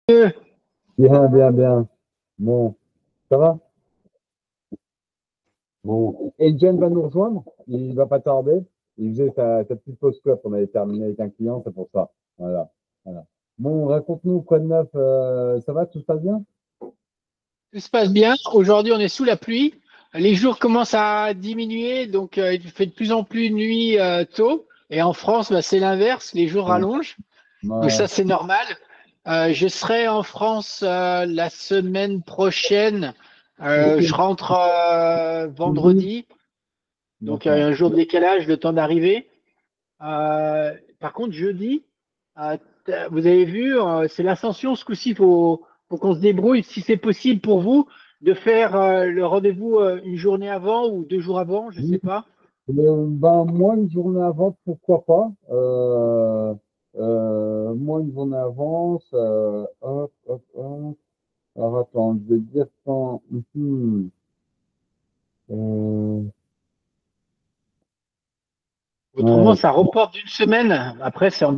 Bien, bien, bien. Bon, ça va? Bon. Et Jen va nous rejoindre. Il va pas tarder. Il faisait sa petite pause clope. On avait terminé avec un client, c'est pour ça. Voilà. Voilà. Bon, raconte-nous quoi de neuf. Ça va? Tout se passe bien? Tout se passe bien. Aujourd'hui, on est sous la pluie. Les jours commencent à diminuer, donc il fait de plus en plus nuit tôt. Et en France, bah, c'est l'inverse. Les jours Ouais. rallongent. Donc Ouais. ça, c'est normal. Je serai en France la semaine prochaine. Je Ok. rentre Oui. vendredi, donc D'accord. un jour de décalage, le temps d'arriver. Par contre, jeudi, vous avez vu, c'est l'ascension ce coup-ci. Faut qu'on se débrouille, si c'est possible pour vous, de faire le rendez-vous une journée avant ou 2 jours avant, je sais Oui. pas. Ben, moi, une journée avant, pourquoi pas? Moi, une journée avant, hop, hop, hop. Alors, attends, je vais te dire quand. Euh, Autrement, ouais, ça reporte d'une semaine. Après, ça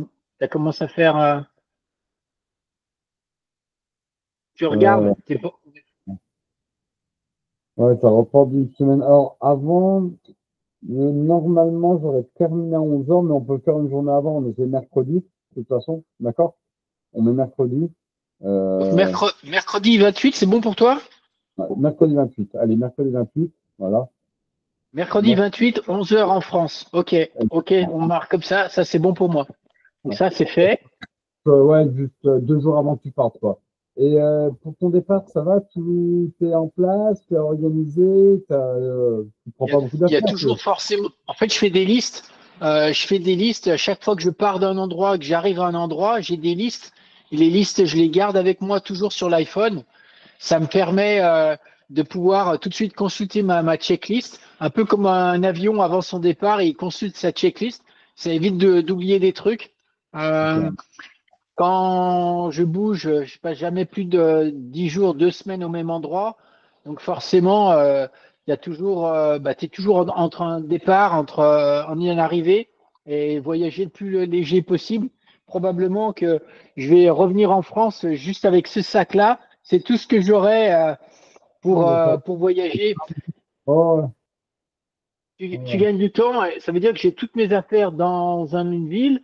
commence à faire. Tu euh, regardes, ouais, ça reprend d'une semaine. Alors, avant, normalement, j'aurais terminé à 11h, mais on peut faire une journée avant. On est mercredi, de toute façon, d'accord? On est mercredi. donc Euh, mercredi 28, c'est bon pour toi? ouais, mercredi 28. Allez, mercredi 28, voilà. Mercredi Merc- 28, 11 heures en France. Ok, ok, on marque comme ça c'est bon pour moi. Donc ça, c'est fait. ouais, juste 2 jours avant que tu partes, quoi. Et pour ton départ, ça va? Tout est en place? Tu es organisé? Tu prends Il y a, pas beaucoup il y a d'affaires, toi? toujours forcément. En fait, je fais des listes. Je fais des listes. À chaque fois que je pars d'un endroit, que j'arrive à un endroit, j'ai des listes. Et les listes, je les garde avec moi toujours sur l'iPhone. Ça me permet de pouvoir tout de suite consulter ma checklist. Un peu comme un avion avant son départ, il consulte sa checklist. Ça évite d'oublier des trucs. Euh, Ok. Quand je bouge, je passe jamais plus de 10 jours, 2 semaines au même endroit. Donc forcément, il y a toujours, tu es toujours entre un départ, en y en arrivée et voyager le plus léger possible. Probablement que je vais revenir en France juste avec ce sac-là. C'est tout ce que j'aurai Non, mais ça, pour voyager. oh, Tu ouais. gagnes du temps. Et ça veut dire que j'ai toutes mes affaires dans une ville,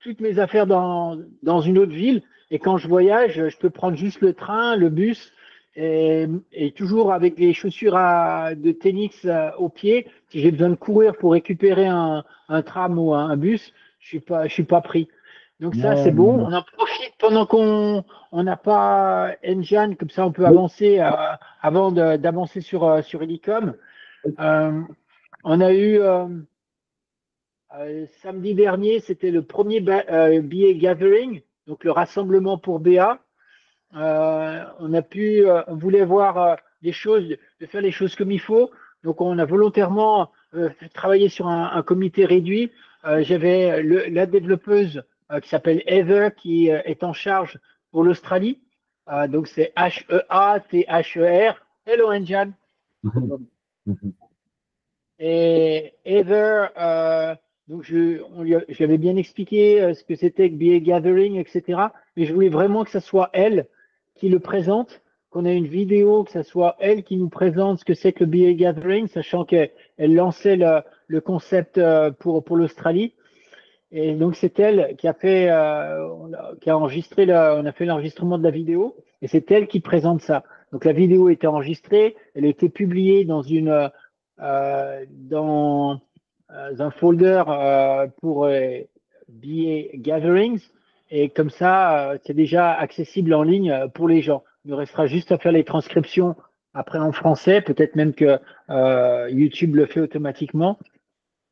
toutes mes affaires dans une autre ville. Et quand je voyage, je peux prendre juste le train, le bus, et toujours avec les chaussures de tennis au pied. Si j'ai besoin de courir pour récupérer un tram ou un bus, je suis pas pris. Donc ça, c'est Ouais, bon. On en profite pendant qu'on n'a pas Engine, comme ça on peut oui. avancer avant d'avancer sur Helicom. Euh, on a eu samedi dernier, c'était le premier billet gathering, donc le rassemblement pour BA. On voulait voir les choses, de faire les choses comme il faut. Donc on a volontairement travaillé sur un comité réduit. J'avais la développeuse qui s'appelle Heather qui est en charge pour l'Australie. Donc c'est Heather. Hello, Anjan. Et Heather, donc j'avais bien expliqué ce que c'était que BA Gathering, etc. Mais je voulais vraiment que ce soit elle qui le présente, qu'on ait une vidéo, que ce soit elle qui nous présente ce que c'est que le BA Gathering, sachant qu'elle lançait le concept pour l'Australie. Et donc c'est elle qui a fait, qui a enregistré, on a fait l'enregistrement de la vidéo, et c'est elle qui présente ça. Donc la vidéo était enregistrée, elle a été publiée dans un folder pour BA Gatherings, et comme ça, c'est déjà accessible en ligne pour les gens. Il nous restera juste à faire les transcriptions après en français, peut-être même que YouTube le fait automatiquement.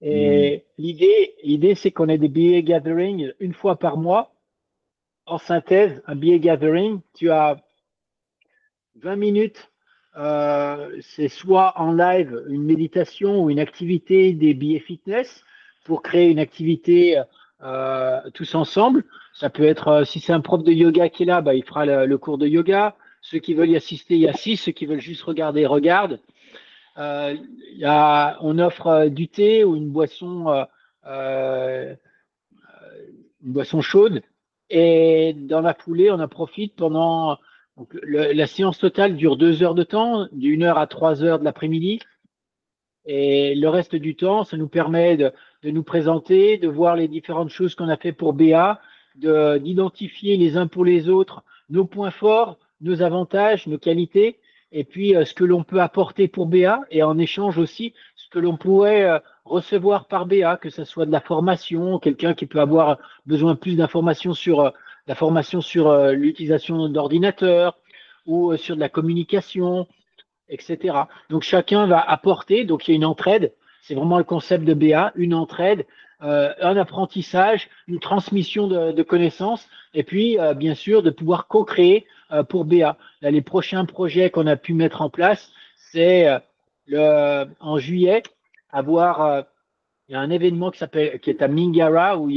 Hmm. Et l'idée, c'est qu'on ait des billets gathering une fois par mois. En synthèse, un billet gathering, tu as 20 minutes. C'est soit en live une méditation ou une activité des billets fitness pour créer une activité tous ensemble. Ça peut être, si c'est un prof de yoga qui est là, bah, il fera le cours de yoga. Ceux qui veulent y assister, y assistent. Ceux qui veulent juste regarder, regardent. Euh, on offre du thé ou euh, une boisson chaude Et dans la foulée, on en profite pendant. Donc, la séance totale dure 2 heures de temps, d'1 heure à 3 heures de l'après-midi. Et le reste du temps, ça nous permet de nous présenter, de voir les différentes choses qu'on a fait pour BA, d'identifier les uns pour les autres nos points forts, nos avantages, nos qualités, et puis ce que l'on peut apporter pour BA, et en échange aussi ce que l'on pourrait recevoir par BA, que ce soit de la formation, quelqu'un qui peut avoir besoin de plus d'informations sur la formation sur l'utilisation d'ordinateurs ou sur de la communication, etc. Donc chacun va apporter, donc il y a une entraide, c'est vraiment le concept de BA, une entraide, un apprentissage, une transmission de connaissances, et puis bien sûr de pouvoir co-créer pour BA. Là, les prochains projets qu'on a pu mettre en place, c'est en juillet, il y a un événement qui est à Mingara, où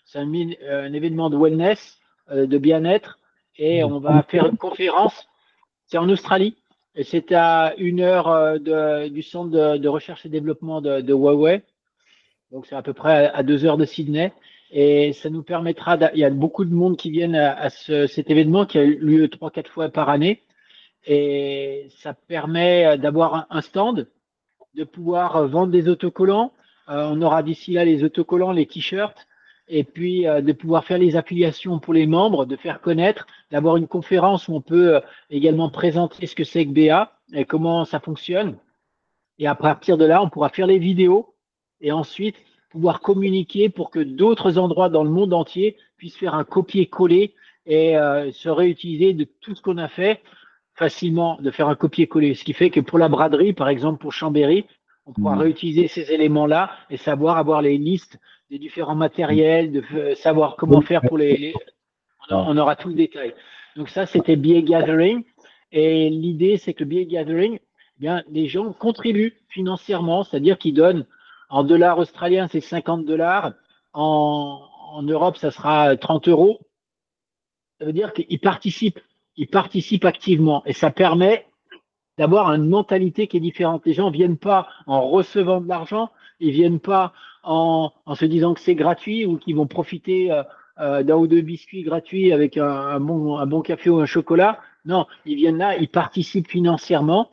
c'est un événement de wellness, de bien-être, et on va faire une conférence, c'est en Australie. Et c'est à 1 heure du centre de recherche et développement de Huawei. Donc, c'est à peu près à 2 heures de Sydney. Et ça nous permettra, il y a beaucoup de monde qui viennent à cet événement qui a eu lieu 3-4 fois par année. Et ça permet d'avoir un stand, de pouvoir vendre des autocollants. On aura d'ici là les autocollants, les t-shirts, et puis de pouvoir faire les affiliations pour les membres, de faire connaître, d'avoir une conférence où on peut également présenter ce que c'est que BA et comment ça fonctionne. Et à partir de là, on pourra faire les vidéos et ensuite pouvoir communiquer pour que d'autres endroits dans le monde entier puissent faire un copier-coller et se réutiliser de tout ce qu'on a fait facilement, de faire un copier-coller. Ce qui fait que pour la braderie, par exemple pour Chambéry, on pourra réutiliser ces éléments-là et savoir avoir les listes des différents matériels, de savoir comment faire pour on aura tout le détail. Donc ça, c'était BA Gathering. Et l'idée, c'est que le BA Gathering, eh bien, les gens contribuent financièrement, c'est-à-dire qu'ils donnent en dollars australiens, c'est 50 $. En Europe, ça sera 30 €. Ça veut dire qu'ils participent. Ils participent activement. Et ça permet d'avoir une mentalité qui est différente. Les gens ne viennent pas en recevant de l'argent, ils ne viennent pas en se disant que c'est gratuit ou qu'ils vont profiter d'un ou deux biscuits gratuits avec un bon café ou un chocolat. Non, ils viennent là, ils participent financièrement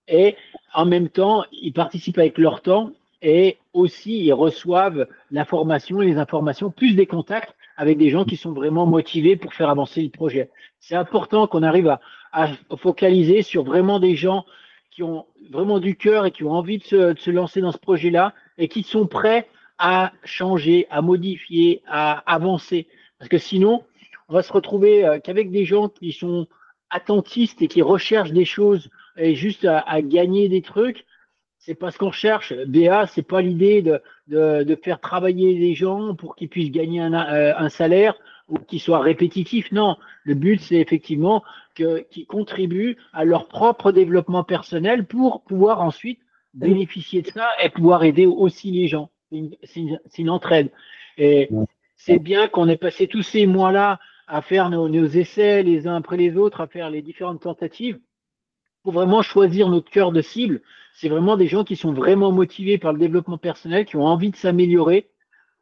et en même temps, ils participent avec leur temps et aussi ils reçoivent l'information et les informations, plus des contacts avec des gens qui sont vraiment motivés pour faire avancer le projet. C'est important qu'on arrive à focaliser sur vraiment des gens qui ont vraiment du cœur et qui ont envie de se lancer dans ce projet-là et qui sont prêts à changer, à modifier, à avancer. Parce que sinon, on va se retrouver qu'avec des gens qui sont attentistes et qui recherchent des choses et juste à gagner des trucs. C'est pas ce qu'on cherche. BA, c'est pas l'idée de faire travailler les gens pour qu'ils puissent gagner un salaire ou qu'ils soient répétitifs. Non, le but, c'est effectivement qu'ils contribuent à leur propre développement personnel pour pouvoir ensuite bénéficier de ça et pouvoir aider aussi les gens. C'est une entraide. Et c'est bien qu'on ait passé tous ces mois-là à faire nos essais les uns après les autres, à faire les différentes tentatives pour vraiment choisir notre cœur de cible. C'est vraiment des gens qui sont vraiment motivés par le développement personnel, qui ont envie de s'améliorer.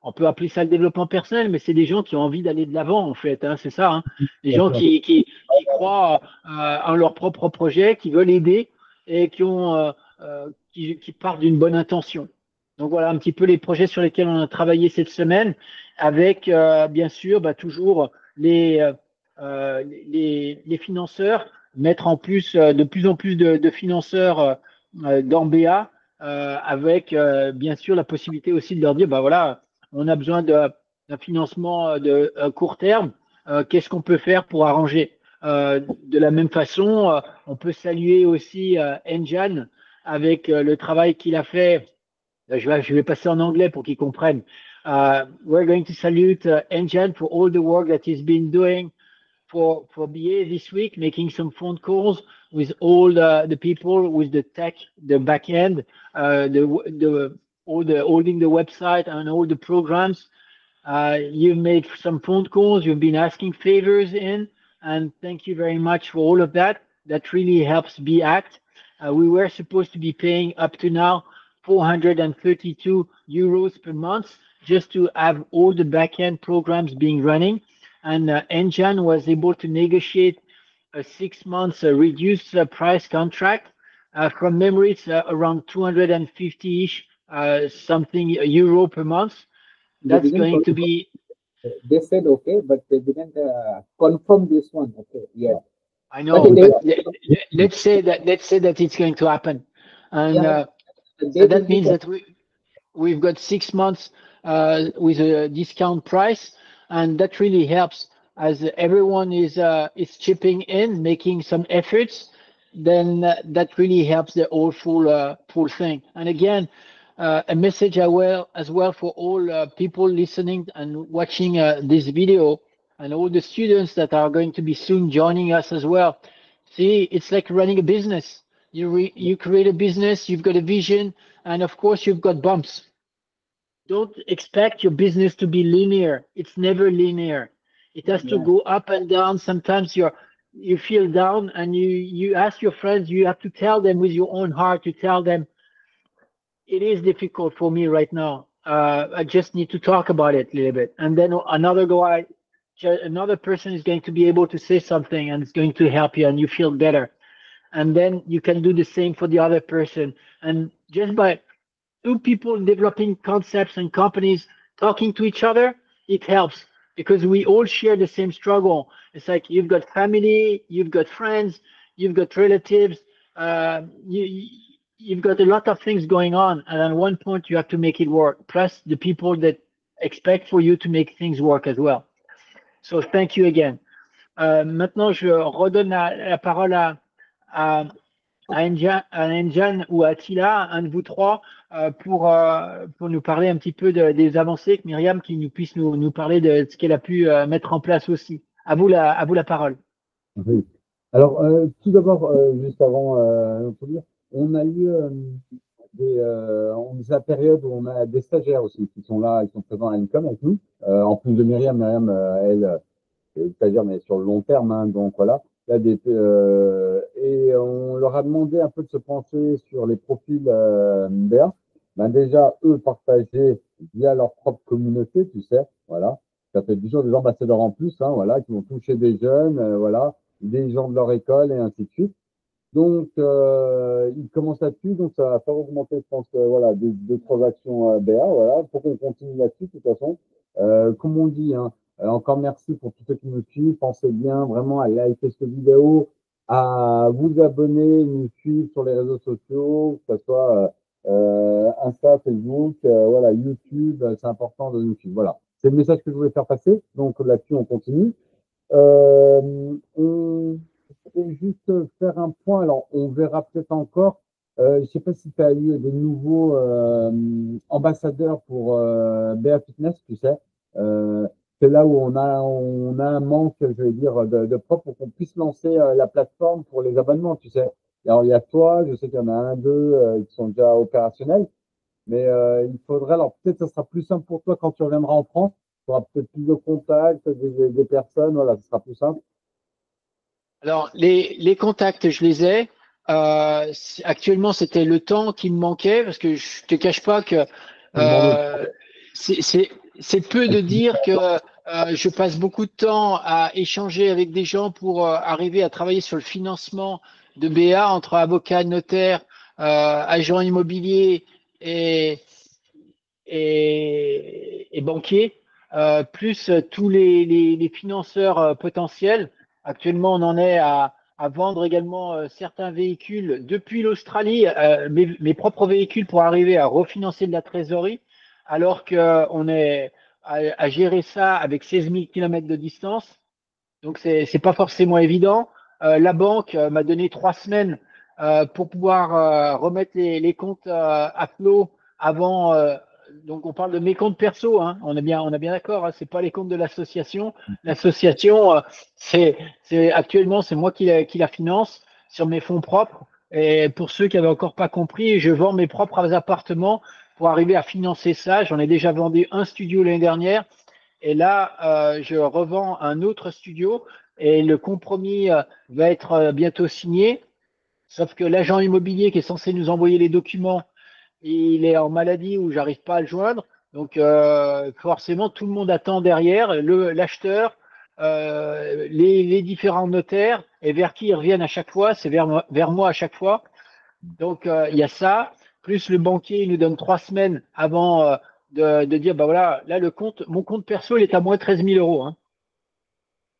On peut appeler ça le développement personnel, mais c'est des gens qui ont envie d'aller de l'avant, en fait. Hein, c'est ça. Hein. Des gens qui croient en leur propre projet, qui veulent aider et qui partent d'une bonne intention. Donc voilà un petit peu les projets sur lesquels on a travaillé cette semaine, avec bien sûr toujours les financeurs, mettre en plus de plus en plus de financeurs dans BA, avec bien sûr la possibilité aussi de leur dire, voilà, on a besoin d'un financement de court terme, qu'est-ce qu'on peut faire pour arranger de la même façon, on peut saluer aussi Enjan avec le travail qu'il a fait. Je vais passer en anglais pour qu'ils comprennent. We're going to salute Enjan for all the work that he's been doing for BA this week, making some phone calls with all the people with the tech, the back end, holding the website and all the programs. You've made some phone calls, you've been asking favors in, and thank you very much for all of that. That really helps BACT. We were supposed to be paying up to now 432 euros per month just to have all the back-end programs being running. and Engine was able to negotiate a 6 months reduced price contract. From memory, it's around 250-ish something euro per month. They That's didn't going to confirm. be. They said okay, but they didn't confirm this one. Okay, yeah. I know, But they, but let's say that it's going to happen, and yeah, they and will that be means that we've got 6 months with a discount price, and that really helps as everyone is chipping in, making some efforts. Then that really helps the whole full thing. And again, a message as well for all people listening and watching this video, and all the students that are going to be soon joining us as well. See, it's like running a business. You create a business, you've got a vision, and of course you've got bumps. Don't expect your business to be linear. It's never linear. It has to go up and down. Sometimes you feel down, and you ask your friends. You have to tell them with your own heart. To tell them it is difficult for me right now. I just need to talk about it a little bit, and then another person is going to be able to say something, and it's going to help you, and you feel better. And then you can do the same for the other person. And just by two people developing concepts and companies talking to each other, it helps because we all share the same struggle. It's like you've got family, you've got friends, you've got relatives, you've got a lot of things going on, and at one point you have to make it work. Plus the people that expect for you to make things work as well. So thank you again. Maintenant, je redonne la parole à Engin ou à Attila, un de vous trois, pour nous parler un petit peu des avancées, que Myriam qui puisse nous parler de ce qu'elle a pu mettre en place aussi. À vous la parole. Oui. Alors, tout d'abord, juste avant, faut dire, on a eu on a la période où on a des stagiaires aussi qui sont là, qui sont présents à l'ICOM avec nous. En plus de Myriam, elle, c'est-à-dire mais sur le long terme, hein, donc voilà. Là, et on leur a demandé un peu de se pencher sur les profils BA. Ben déjà, eux partager via leur propre communauté, tu sais, voilà. Ça fait toujours des ambassadeurs en plus, hein, voilà, qui vont toucher des jeunes, voilà, des gens de leur école et ainsi de suite. Donc, ils commencent là-dessus, donc ça va faire augmenter, je pense, voilà, des transactions BA, voilà, pour qu'on continue là-dessus, de toute façon. Comme on dit, hein, encore merci pour tous ceux qui nous suivent. Pensez bien vraiment à liker cette vidéo, à vous abonner, nous suivre sur les réseaux sociaux, que ce soit Insta, Facebook, voilà, YouTube, c'est important de nous suivre. Voilà, c'est le message que je voulais faire passer. Donc là-dessus, on continue. On vais juste faire un point. Alors, on verra peut-être encore. Je ne sais pas si tu as eu des nouveaux ambassadeurs pour BA Fitness, tu sais. C'est là où on a un manque, je vais dire, de propre pour qu'on puisse lancer la plateforme pour les abonnements, tu sais. Alors, il y a toi, je sais qu'il y en a un, deux qui sont déjà opérationnels, mais il faudrait, alors peut-être que ça sera plus simple pour toi quand tu reviendras en France. Tu auras peut-être plus de contacts, des personnes, voilà, ce sera plus simple. Alors, les contacts, je les ai. Actuellement, c'était le temps qui me manquait parce que je te cache pas que c'est peu de dire que je passe beaucoup de temps à échanger avec des gens pour arriver à travailler sur le financement de BA entre avocats, notaires, agents immobiliers et banquiers, plus tous les financeurs potentiels. Actuellement, on en est à vendre également certains véhicules depuis l'Australie, mes propres véhicules pour arriver à refinancer de la trésorerie, alors qu'on est à gérer ça avec 16 000 km de distance. Donc, c'est pas forcément évident. La banque m'a donné 3 semaines pour pouvoir remettre les comptes à flot avant. Donc, on parle de mes comptes perso, hein. On est bien d'accord. Hein, c'est pas les comptes de l'association. L'association, actuellement, c'est moi qui la finance sur mes fonds propres. Et pour ceux qui avaient encore pas compris, je vends mes propres appartements pour arriver à financer ça. J'en ai déjà vendu un studio l'année dernière. Et là, je revends un autre studio et le compromis va être bientôt signé. Sauf que l'agent immobilier qui est censé nous envoyer les documents, il est en maladie ou j'arrive pas à le joindre. Donc forcément, tout le monde attend derrière, l'acheteur, les différents notaires et vers qui ils reviennent à chaque fois, c'est vers moi à chaque fois. Donc, il y a ça, plus le banquier, il nous donne 3 semaines avant de dire, bah voilà, là, mon compte perso, il est à moins 13 000 euros. Hein.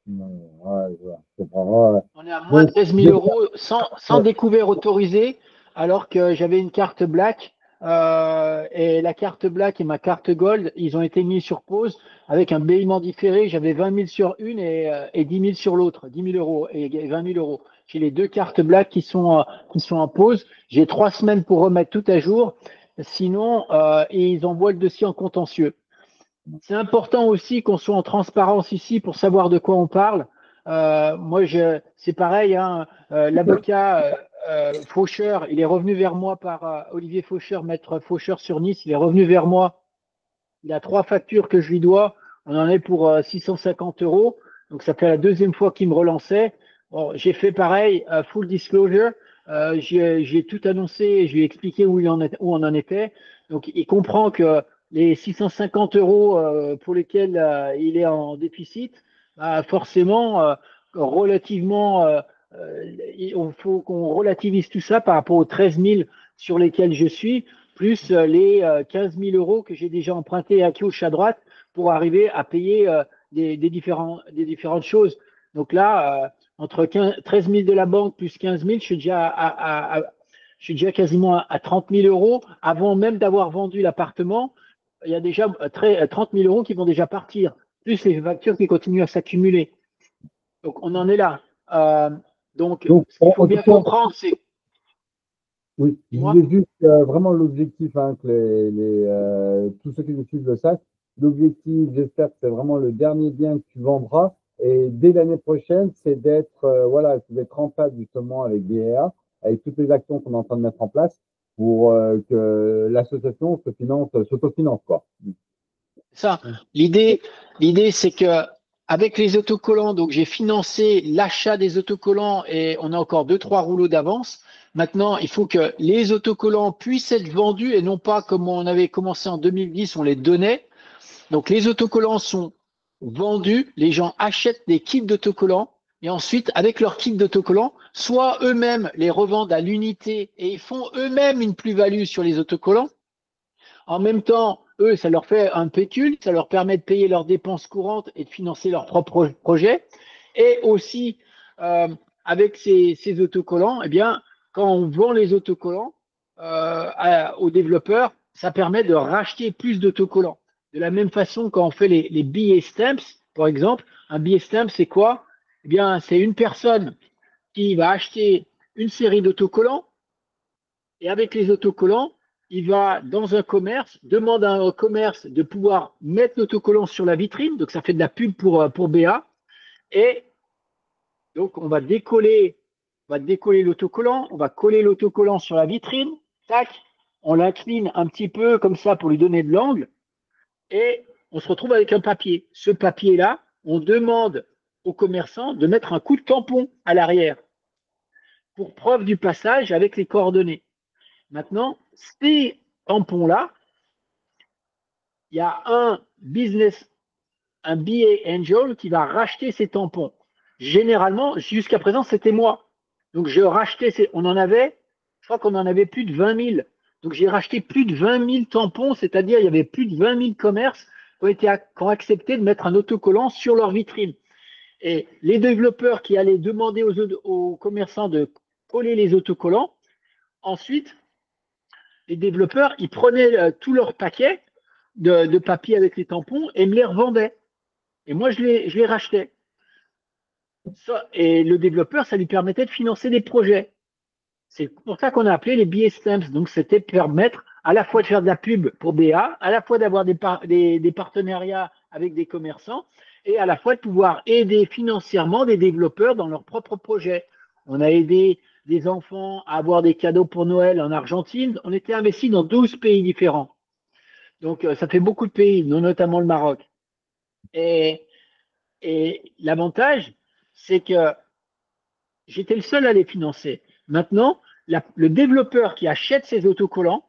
Ouais, je vois, je comprends. Ouais. On est à moins Donc, 13 000 euros sans découvert autorisé, alors que j'avais une carte black. Et la carte black et ma carte gold, ils ont été mis sur pause avec un paiement différé. J'avais 20 000 sur une et 10 000 sur l'autre, 10 000 euros et 20 000 euros. J'ai les deux cartes black qui sont en pause. J'ai 3 semaines pour remettre tout à jour. Sinon, ils envoient le dossier en contentieux. C'est important aussi qu'on soit en transparence ici pour savoir de quoi on parle. Moi, c'est pareil, hein, l'avocat Faucheur, il est revenu vers moi par Olivier Faucheur, maître Faucheur sur Nice, il est revenu vers moi. Il a 3 factures que je lui dois. On en est pour 650 euros. Donc, ça fait la deuxième fois qu'il me relançait. Bon, j'ai fait pareil, full disclosure. J'ai tout annoncé et je lui ai expliqué où on en était. Donc, il comprend que les 650 euros pour lesquels il est en déficit, bah, forcément, relativement, il faut qu'on relativise tout ça par rapport aux 13 000 sur lesquels je suis, plus les 15 000 euros que j'ai déjà empruntés à gauche à droite pour arriver à payer des différentes choses. Donc là, entre 13 000 de la banque plus 15 000, je suis déjà quasiment à 30 000 euros. Avant même d'avoir vendu l'appartement, il y a déjà 30 000 euros qui vont déjà partir, plus les factures qui continuent à s'accumuler. Donc on en est là. Donc ce qu'il faut en tout bien cas, comprendre, c'est, oui, je dis-moi. disais juste vraiment l'objectif, hein, que tous ceux qui nous suivent le sachent. L'objectif, j'espère que c'est vraiment le dernier bien que tu vendras. Et dès l'année prochaine, c'est d'être rentable justement avec BRA, avec toutes les actions qu'on est en train de mettre en place pour que l'association s'autofinance, quoi. Ça, l'idée, l'idée, c'est que avec les autocollants, donc j'ai financé l'achat des autocollants et on a encore 2, 3 rouleaux d'avance. Maintenant, il faut que les autocollants puissent être vendus et non pas comme on avait commencé en 2010, on les donnait. Donc les autocollants sont vendus, les gens achètent des kits d'autocollants et ensuite, avec leurs kits d'autocollants, soit eux-mêmes les revendent à l'unité et ils font eux-mêmes une plus-value sur les autocollants. En même temps, eux, ça leur fait un pécule, ça leur permet de payer leurs dépenses courantes et de financer leurs propres projets. Et aussi, euh, avec ces autocollants, eh bien, quand on vend les autocollants aux développeurs, ça permet de racheter plus d'autocollants. De la même façon, quand on fait les billets stamps, par exemple, un billet stamp, c'est quoi? Eh bien, c'est une personne qui va acheter une série d'autocollants et avec les autocollants, il va dans un commerce, demande à un commerce de pouvoir mettre l'autocollant sur la vitrine. Donc, ça fait de la pub pour BA. Et donc, on va décoller l'autocollant, on va coller l'autocollant sur la vitrine. Tac, on l'incline un petit peu comme ça pour lui donner de l'angle. Et on se retrouve avec un papier. Ce papier-là, on demande au commerçant de mettre un coup de tampon à l'arrière pour preuve du passage avec les coordonnées. Maintenant, ces tampons-là, il y a un BA Angel qui va racheter ces tampons. Généralement, jusqu'à présent, c'était moi. Donc, je rachetais, on en avait, je crois qu'on en avait plus de 20 000. Donc, j'ai racheté plus de 20 000 tampons, c'est-à-dire il y avait plus de 20 000 commerces qui ont accepté de mettre un autocollant sur leur vitrine. Et les développeurs qui allaient demander aux commerçants de coller les autocollants, ensuite, les développeurs, ils prenaient tous leurs paquets de papier avec les tampons et me les revendaient. Et moi, je les rachetais. Ça, et le développeur, ça lui permettait de financer des projets. C'est pour ça qu'on a appelé les billets stamps. Donc, c'était permettre à la fois de faire de la pub pour BA, à la fois d'avoir des partenariats avec des commerçants et à la fois de pouvoir aider financièrement des développeurs dans leurs propres projets. On a aidé des enfants à avoir des cadeaux pour Noël en Argentine. On était investi dans 12 pays différents. Donc, ça fait beaucoup de pays, notamment le Maroc. Et, et l'avantage, c'est que j'étais le seul à les financer. Maintenant, le développeur qui achète ses autocollants,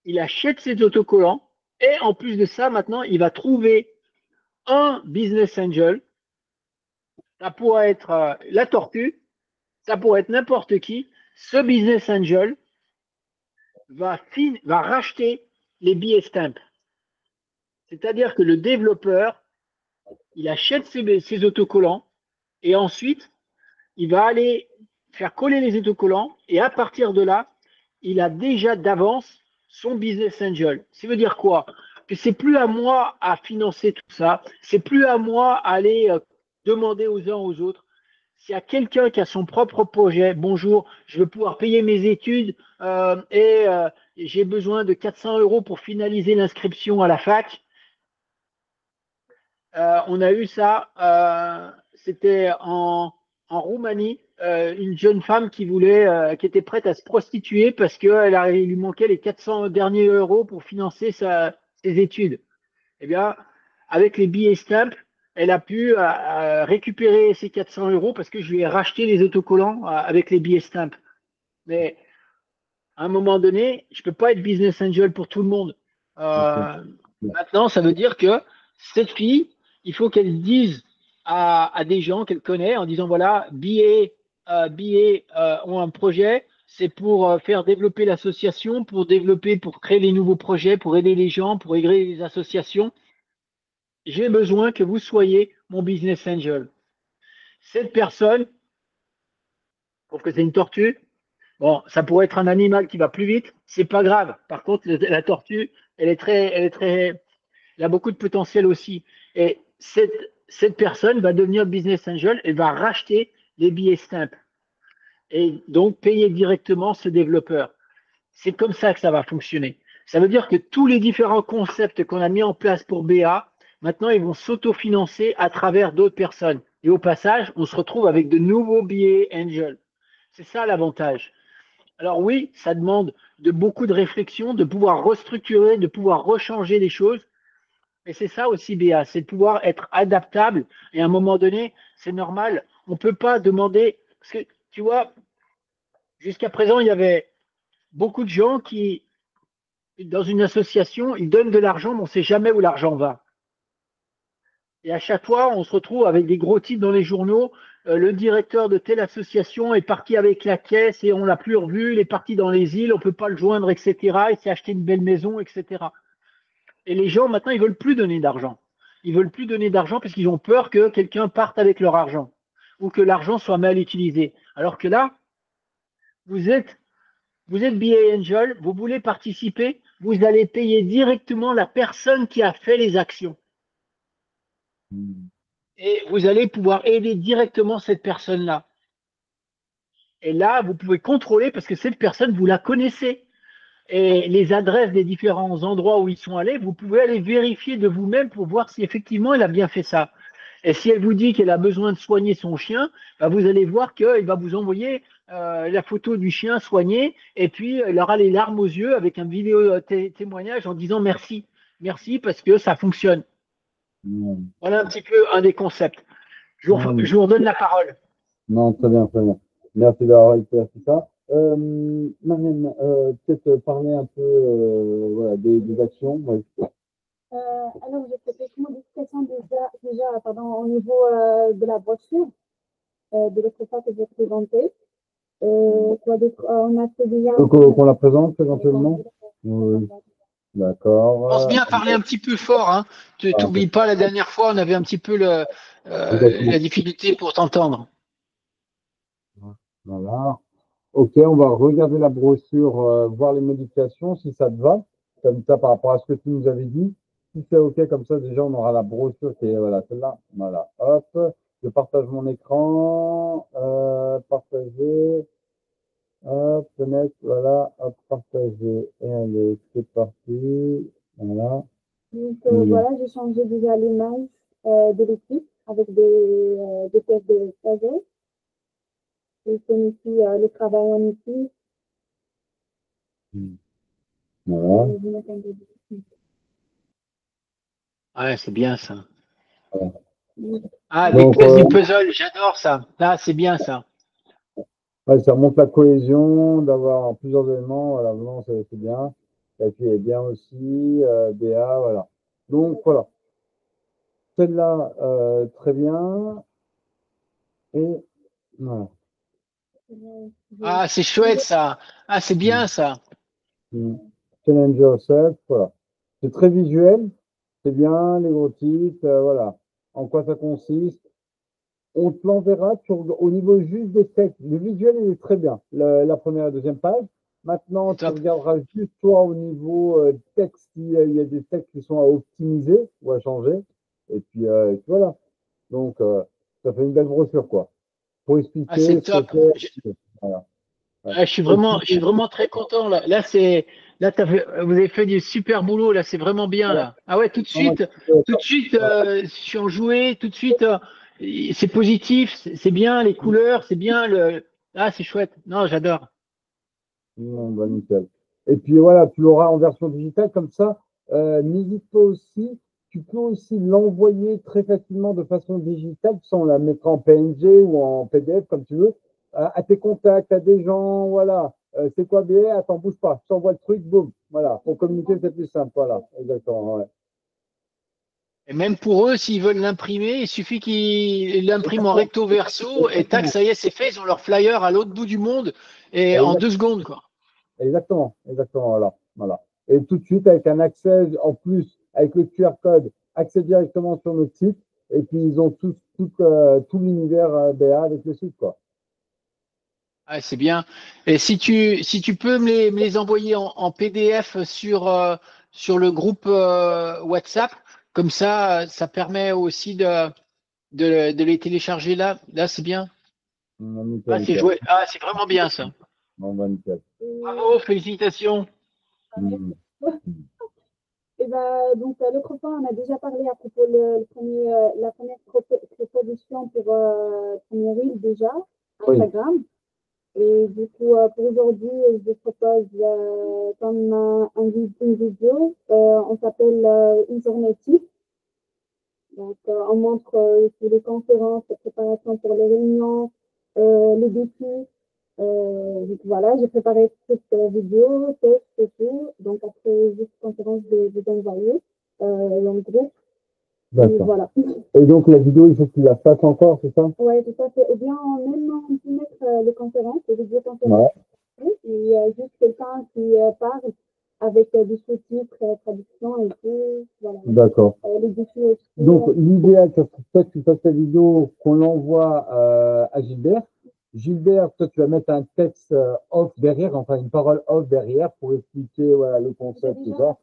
il achète ses autocollants et en plus de ça, maintenant, il va trouver un business angel. Ça pourrait être la tortue, ça pourrait être n'importe qui. Ce business angel va racheter les billets stamps. C'est-à-dire que le développeur, il achète ses autocollants et ensuite, il va aller faire coller les autocollants et à partir de là, il a déjà d'avance son business angel. Ça veut dire quoi? Que c'est plus à moi à financer tout ça, c'est plus à moi à aller demander aux uns aux autres. S'il y a quelqu'un qui a son propre projet, bonjour, je veux pouvoir payer mes études et j'ai besoin de 400 € pour finaliser l'inscription à la fac. On a eu ça, c'était en Roumanie, une jeune femme qui qui était prête à se prostituer parce qu'il lui manquait les 400 derniers euros pour financer ses études. Eh bien, avec les billets Stamp, elle a pu récupérer ces 400 € parce que je lui ai racheté les autocollants avec les billets Stamp. Mais à un moment donné, je ne peux pas être business angel pour tout le monde. Maintenant, ça veut dire que cette fille, il faut qu'elle dise à des gens qu'elle connaît en disant voilà, billets ont un projet, c'est pour faire développer l'association, pour créer les nouveaux projets, pour aider les gens, pour aider les associations. J'ai besoin que vous soyez mon business angel. Cette personne, je trouve que c'est une tortue. Bon, ça pourrait être un animal qui va plus vite, c'est pas grave. Par contre, la tortue, elle a beaucoup de potentiel aussi. Et cette personne va devenir business angel et va racheter les billets Stamp et donc payer directement ce développeur. C'est comme ça que ça va fonctionner. Ça veut dire que tous les différents concepts qu'on a mis en place pour BA, maintenant, ils vont s'autofinancer à travers d'autres personnes. Et au passage, on se retrouve avec de nouveaux billets Angel. C'est ça l'avantage. Alors oui, ça demande de beaucoup de réflexion, de pouvoir restructurer, de pouvoir rechanger les choses. Mais c'est ça aussi BA, c'est de pouvoir être adaptable. Et à un moment donné, c'est normal. On ne peut pas demander, parce que tu vois, jusqu'à présent, il y avait beaucoup de gens qui, dans une association, ils donnent de l'argent, mais on ne sait jamais où l'argent va. Et à chaque fois, on se retrouve avec des gros titres dans les journaux. Le directeur de telle association est parti avec la caisse et on l'a plus revu. Il est parti dans les îles, on ne peut pas le joindre, etc. Il s'est acheté une belle maison, etc. Et les gens, maintenant, ils ne veulent plus donner d'argent. Ils ne veulent plus donner d'argent parce qu'ils ont peur que quelqu'un parte avec leur argent ou que l'argent soit mal utilisé. Alors que là, vous êtes BA Angel, vous voulez participer, vous allez payer directement la personne qui a fait les actions. Et vous allez pouvoir aider directement cette personne-là. Et là, vous pouvez contrôler parce que cette personne, vous la connaissez. Et les adresses des différents endroits où ils sont allés, vous pouvez aller vérifier de vous-même pour voir si effectivement elle a bien fait ça. Et si elle vous dit qu'elle a besoin de soigner son chien, bah vous allez voir qu'il va vous envoyer la photo du chien soigné et puis elle aura les larmes aux yeux avec un vidéo témoignage en disant merci. Merci parce que ça fonctionne. Voilà un petit peu un des concepts. Je vous redonne la parole. Non, très bien, très bien. Merci d'avoir éclairci ça. Marianne, peut-être parler un peu voilà, des actions. Ouais. Alors, j'ai fait quelques modifications déjà pardon, au niveau de la brochure, de l'autre fois que j'ai présenté. Quoi d'autre? On a fait déjà. Qu'on la présente éventuellement? Oui. D'accord. Pense bien à parler un petit peu fort. Hein. Tu n'oublies pas, la dernière fois, on avait un petit peu la difficulté pour t'entendre. Voilà. Ok, on va regarder la brochure, voir les modifications, si ça te va, comme ça par rapport à ce que tu nous avais dit. Si c'est ok, comme ça déjà on aura la brochure qui est voilà, celle-là. Voilà, hop, je partage mon écran, partager, hop, fenêtre, voilà, hop, partager. Et allez, c'est parti. Voilà. Donc voilà, j'ai changé déjà l'image de l'équipe avec des pièces de stagiaires. Et c'est ici le travail en équipe. Voilà. Ouais, c'est bien ça. Voilà. Ah, les pièces du puzzle, j'adore ça. Là, c'est bien ça. Ouais, ça montre la cohésion, d'avoir plusieurs éléments. Voilà, vraiment, c'est bien. Et puis, est bien aussi, BA, voilà. Donc, voilà. celle-là, très bien. Et voilà. Ah, c'est chouette ça. Ah, c'est Mm. bien ça. Mm. Challenge yourself, voilà. C'est très visuel, c'est bien, les gros titres, voilà. En quoi ça consiste? On te l'enverra au niveau juste des textes. Le visuel, il est très bien, la première et la deuxième page. Maintenant, C'est tu top. regarderas juste toi au niveau texte, il y a des textes qui sont à optimiser ou à changer. Et puis voilà. Donc, ça fait une belle brochure, quoi. Pour Ah, c'est expliquer ce que top. c'est. Voilà. Ouais. Ah, Et puis, je suis vraiment très content là. Vous avez fait du super boulot là. C'est vraiment bien là. Ah ouais, tout de suite, je suis enjoué. Tout de suite, c'est positif, c'est bien les couleurs, c'est bien le. Ah, c'est chouette. Non, j'adore. bon, bah, nickel. Et puis voilà, tu l'auras en version digitale comme ça. N'hésite pas aussi, tu peux aussi l'envoyer très facilement de façon digitale, sans la mettre en PNG ou en PDF comme tu veux, à tes contacts, à des gens, voilà. C'est quoi BA? Attends, bouge pas, je t'envoie le truc, boum. Voilà, pour communiquer, c'est plus simple. Voilà, exactement. Ouais. Et même pour eux, s'ils veulent l'imprimer, il suffit qu'ils l'impriment en recto verso et tac, Exactement, ça y est, c'est fait. Ils ont leur flyer à l'autre bout du monde et en 2 secondes quoi. exactement, exactement, voilà, voilà. Et tout de suite, avec un accès, en plus, avec le QR code, accès directement sur notre site. Et puis, ils ont tout l'univers BA avec le site, quoi. Ah, c'est bien. Et si tu peux me les envoyer en PDF sur le groupe WhatsApp, comme ça permet aussi de les télécharger là. Là, c'est bien. Nickel, Ah, c'est nickel. joué. Ah, c'est vraiment bien ça. Bon, bah, nickel. Bravo, félicitations. Mm. Et ben, donc, l'autre fois, on a déjà parlé à propos la première proposition pour premier reel déjà, Oui, Instagram. Et du coup, pour aujourd'hui, je propose comme une vidéo. On s'appelle Une journée type. Donc, on montre les conférences, les préparations pour les réunions, les défis. Donc voilà, j'ai préparé cette vidéo, texte et tout. Donc après juste conférence de envoyer dans le groupe. Et d'accord. voilà. Et donc, la vidéo, il faut que tu la fasses encore, c'est ça? Ouais, tout à fait. Ou bien même on peut mettre les conférences, les Ouais, vidéoconférences. Et juste quelqu'un qui parle avec des sous-titres, traduction et tout. Voilà. d'accord. Les défis aussi. Donc, l'idéal, c'est que toi, tu fasses ta vidéo, qu'on l'envoie à Gilbert. Gilbert, toi, tu vas mettre un texte off derrière, enfin une parole off derrière pour expliquer voilà, le concept, tout ça.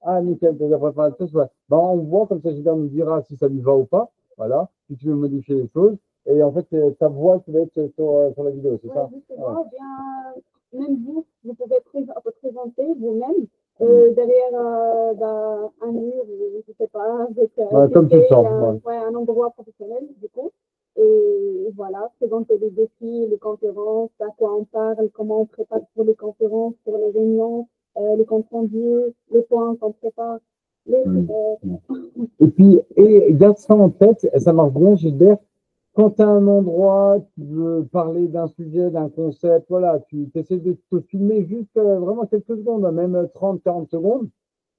Ah, nickel, tu as préparé le texte, ouais. Ben, on voit, comme ça, Gilbert nous dira si ça lui va ou pas. Voilà, si tu veux modifier les choses. Et en fait, c'est ta voix qui va être sur la vidéo, c'est Ouais, ça? justement, Voilà. ou bien même vous, vous pouvez présenter vous-même Mm. derrière un mur, ou je sais pas, avec Ouais, comme tu le café, sens. Ouais. ouais, un endroit professionnel, du coup. Et voilà, présenter les défis, les conférences, à quoi on parle, comment on prépare pour les conférences, pour les réunions, les comptes rendus, les points qu'on prépare. Les, Mm. Mm. Et puis, garde ça en tête, ça marche bien, Gilbert. Quand tu as un endroit, tu veux parler d'un sujet, d'un concept, voilà, tu essaies de te filmer juste vraiment quelques secondes, hein, même 30, 40 secondes.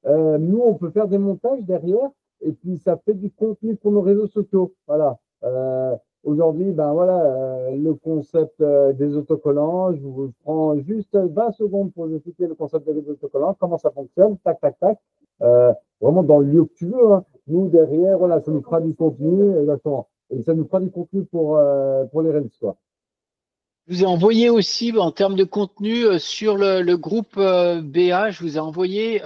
Nous, on peut faire des montages derrière et puis ça fait du contenu pour nos réseaux sociaux. Voilà. Aujourd'hui, ben voilà, le concept des autocollants, je vous prends juste 20 secondes pour vous expliquer le concept des autocollants, comment ça fonctionne, tac, tac, tac. Vraiment dans le lieu que tu veux, hein. Nous, derrière, voilà, ça nous fera du contenu, exactement. Et ça nous fera du contenu pour les Reels, quoi. Je vous ai envoyé aussi en termes de contenu sur le groupe BA, je vous ai envoyé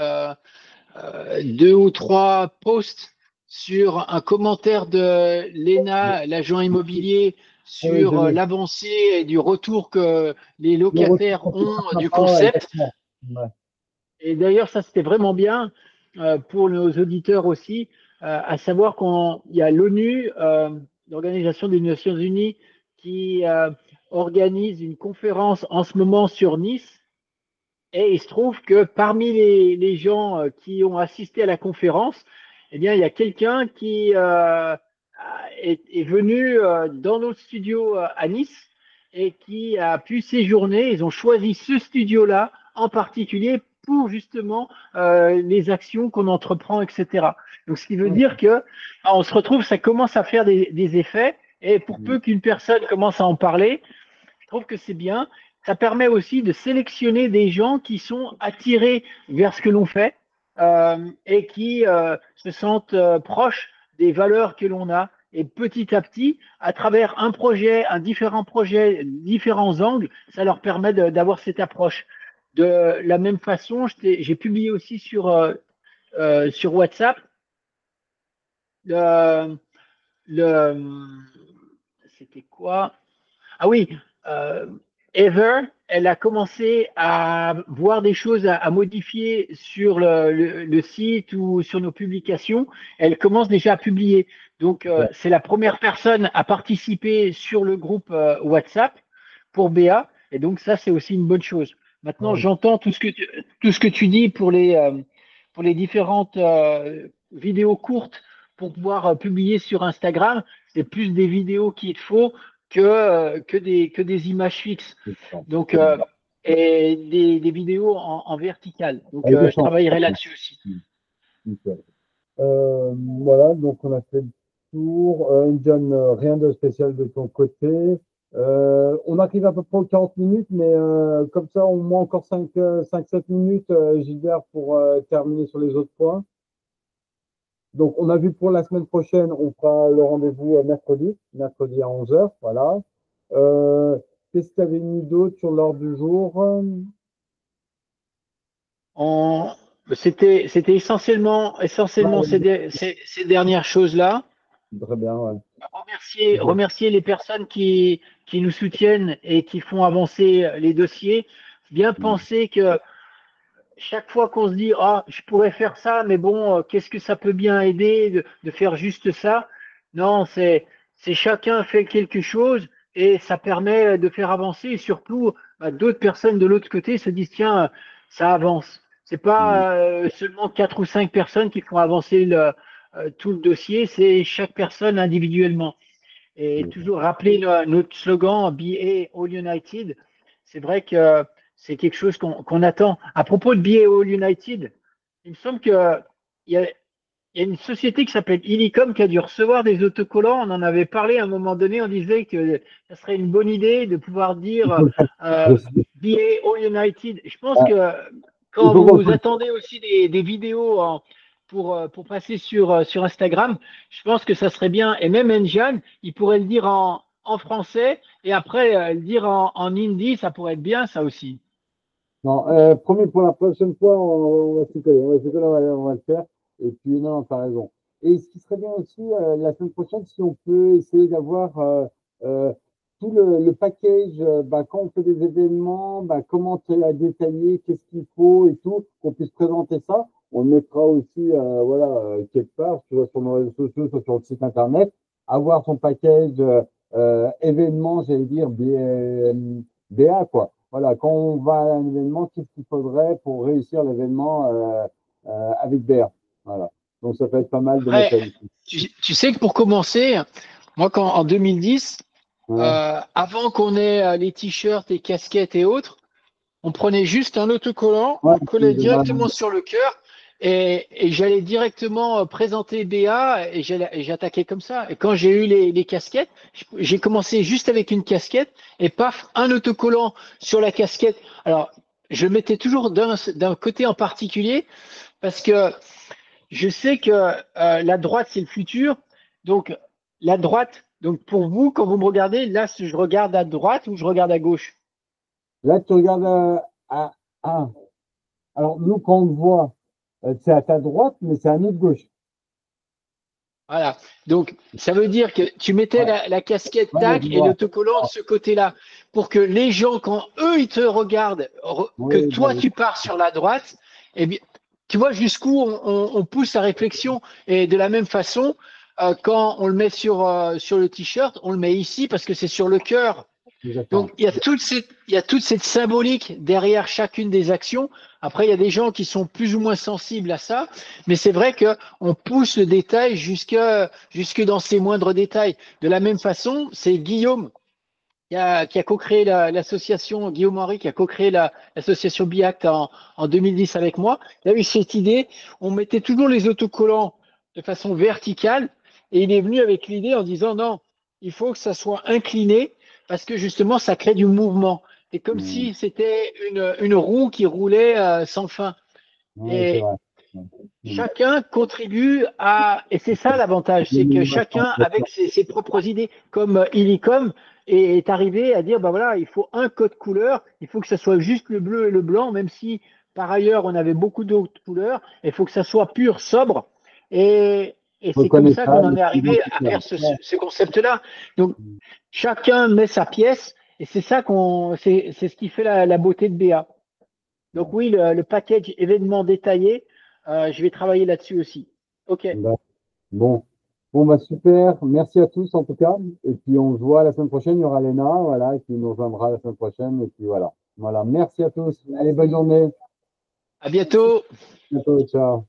2 ou 3 posts sur un commentaire de Léna, l'agent immobilier, Oui, je sur l'ai. l'avancée et du retour que les Le retour locataires sur ont du sympa, concept. exactement. Ouais. Et d'ailleurs, ça, c'était vraiment bien pour nos auditeurs aussi, à savoir qu'il y a l'ONU, l'Organisation des Nations Unies, qui organise une conférence en ce moment sur Nice. Et il se trouve que parmi les gens qui ont assisté à la conférence, eh bien, il y a quelqu'un qui est venu dans notre studio à Nice et qui a pu séjourner. Ils ont choisi ce studio-là en particulier pour justement les actions qu'on entreprend, etc. Donc, ce qui veut dire que on se retrouve, ça commence à faire des effets, et pour peu qu'une personne commence à en parler, je trouve que c'est bien. Ça permet aussi de sélectionner des gens qui sont attirés vers ce que l'on fait et qui se sentent proches des valeurs que l'on a. Et petit à petit, à travers un projet, un différent projet, différents angles, ça leur permet d'avoir cette approche. De la même façon, j'ai publié aussi sur WhatsApp le, le c'était quoi? Ah oui, euh, Heather, elle a commencé à voir des choses à modifier sur le site ou sur nos publications. Elle commence déjà à publier. Donc, c'est la première personne à participer sur le groupe WhatsApp pour BA. Et donc, ça, c'est aussi une bonne chose. Maintenant, Ouais. j'entends tout ce que tu dis pour les différentes vidéos courtes pour pouvoir publier sur Instagram. C'est plus des vidéos qu'il faut que des images fixes. Donc, et des vidéos en verticale. Donc, Avec je échange. travaillerai là-dessus aussi. Nickel. Voilà, donc on a fait le tour. John, rien de spécial de ton côté. On arrive à peu près aux 40 minutes, mais comme ça, au moins encore 5-7 minutes, Gilbert, pour terminer sur les autres points. Donc, on a vu pour la semaine prochaine, on fera le rendez-vous mercredi à 11 heures. Voilà. Qu'est-ce que tu avais mis d'autre sur l'ordre du jour? On- C'était essentiellement ces dernières choses-là. Très bien, ouais. Remercier les personnes qui nous soutiennent et qui font avancer les dossiers. Bien penser que chaque fois qu'on se dit, ah, je pourrais faire ça, mais bon, qu'est-ce que ça peut bien aider de faire juste ça? Non, c'est chacun fait quelque chose et ça permet de faire avancer et surtout, d'autres personnes de l'autre côté se disent, tiens, ça avance. C'est pas seulement quatre ou cinq personnes qui font avancer tout le dossier, c'est chaque personne individuellement. Et toujours rappeler notre slogan BA All United. C'est vrai que c'est quelque chose qu'on attend. À propos de BA All United, il me semble qu'il y a, il y a une société qui s'appelle Illicom qui a dû recevoir des autocollants. On en avait parlé à un moment donné. On disait que ça serait une bonne idée de pouvoir dire BA All United. Je pense que Il quand faut qu'on vous attendez aussi des vidéos pour passer sur Instagram, je pense que ça serait bien. Et même Enjan, il pourrait le dire en français et après le dire en hindi, ça pourrait être bien, ça aussi. Non, promis, pour la prochaine fois, on va s'y coller. On va s'y coller, on va le faire. Et puis, non, t'as raison. Et ce qui serait bien aussi, la semaine prochaine, si on peut essayer d'avoir euh, tout le package, bah, quand on fait des événements, bah, comment tu l'as détaillé, qu'est-ce qu'il faut et tout, qu'on puisse présenter ça. On le mettra aussi, voilà, quelque part, soit sur nos réseaux sociaux, soit sur le site internet. Avoir son package événement, j'allais dire, BA, quoi. Voilà, quand on va à un événement, qu'est-ce qu'il faudrait pour réussir l'événement avec BR? Voilà. Donc, ça peut être pas mal de mettre Après, ça dessus. tu sais que pour commencer, moi, en 2010, Ouais, avant qu'on ait les t-shirts et casquettes et autres, on prenait juste un autocollant, ouais, on collait directement sur le cœur et j'allais directement présenter BA et j'attaquais comme ça. Et quand j'ai eu les casquettes, j'ai commencé juste avec une casquette et paf, un autocollant sur la casquette. Alors, je mettais toujours d'un côté en particulier parce que je sais que la droite, c'est le futur. Donc, la droite, donc pour vous, quand vous me regardez, là, je regarde à droite ou je regarde à gauche? là, tu regardes à. Alors, nous, quand on le voit, c'est à ta droite, mais c'est à notre gauche. Voilà. Donc, ça veut dire que tu mettais Ouais, la casquette ouais, tac je et vois. l'autocollant de ce côté-là pour que les gens, quand eux, ils te regardent, que Oui, bah toi, oui. tu pars sur la droite, eh bien, tu vois jusqu'où on pousse la réflexion. Et de la même façon, quand on le met sur le t-shirt, on le met ici parce que c'est sur le cœur. Exactement. Donc, il y a toute cette symbolique derrière chacune des actions. Après, il y a des gens qui sont plus ou moins sensibles à ça, mais c'est vrai que on pousse le détail jusque dans ses moindres détails. De la même façon, c'est Guillaume. qui a co-créé l'association, Guillaume Henry, qui a co-créé l'association BIACT en 2010 avec moi. Il a eu cette idée, on mettait toujours les autocollants de façon verticale et il est venu avec l'idée en disant non, il faut que ça soit incliné parce que justement, ça crée du mouvement. C'est comme si c'était une roue qui roulait sans fin. Ouais, Et c'est vrai. chacun contribue et c'est ça l'avantage, c'est que chacun avec ses propres idées, comme Illicom est arrivé à dire, bah voilà, il faut un code couleur, il faut que ça soit juste le bleu et le blanc, même si par ailleurs on avait beaucoup d'autres couleurs, il faut que ça soit pur, sobre, et c'est comme ça qu'on en est arrivé à faire ce concept-là. Donc chacun met sa pièce, et c'est ça c'est ce qui fait la beauté de BA. Donc oui, le package événement détaillé, je vais travailler là-dessus aussi. OK. Bon. Bon, bah super. Merci à tous en tout cas. Et puis on se voit la semaine prochaine. Il y aura Léna, voilà, et puis il nous rejoindra la semaine prochaine. Et puis voilà. Voilà. Merci à tous. Allez, bonne journée. À bientôt. À bientôt. Ciao.